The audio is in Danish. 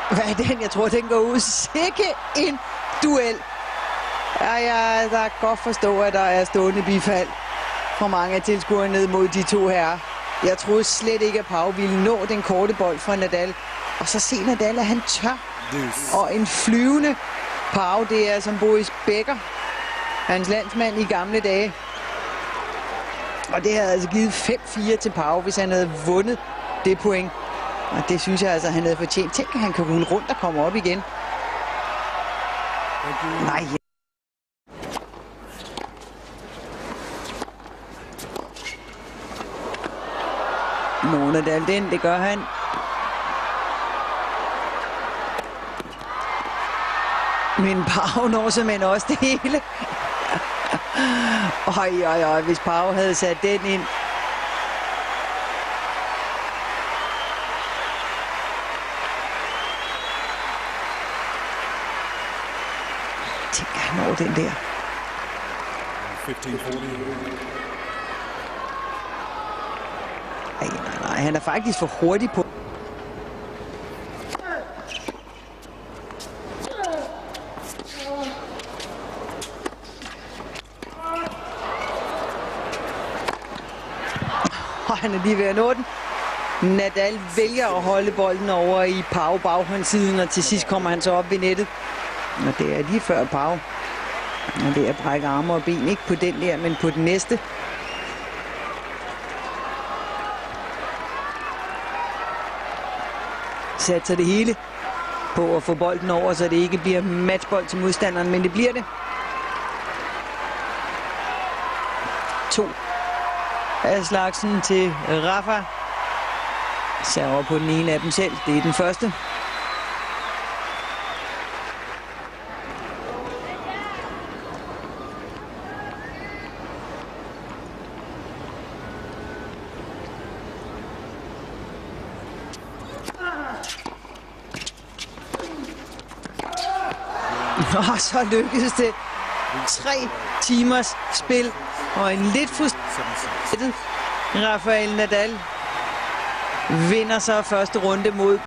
Hvad er den? Jeg tror, den går ud. Sikke en duel. Ja, jeg kan godt forstå, at der er stående bifald for mange af tilskuerne ned mod de to herrer. Jeg troede slet ikke, at Pau ville nå den korte bold fra Nadal. Og så se Nadal, at han tør. Og en flyvende Pau, det er som Boris Becker, hans landsmand i gamle dage. Og det havde altså givet 5-4 til Pau, hvis han havde vundet det point. Og det synes jeg altså, han havde fortjent. Tænk, at han kan rulle rundt og komme op igen. Nej. Nadal den, det gør han. Men Pau når simpelthen også det hele. Øj, hvis Pau havde sat den ind. Tænk, han når den der. 15-40. Nej, han er faktisk for hurtig på. Og han er lige ved at nå den. Nadal vælger at holde bolden over i Pau baghåndssiden, og til sidst kommer han så op ved nettet. Og det er lige før Pau. Og det er at brække arme og ben, ikke på den der, men på den næste. Satser det hele på at få bolden over, så det ikke bliver matchbold til modstanderen, men det bliver det. 2 af slagsen til Rafa. Server på den ene af dem selv. Det er den første. Og så lykkedes det. 3 timers spil og en lidt frustreret Rafael Nadal vinder så første runde mod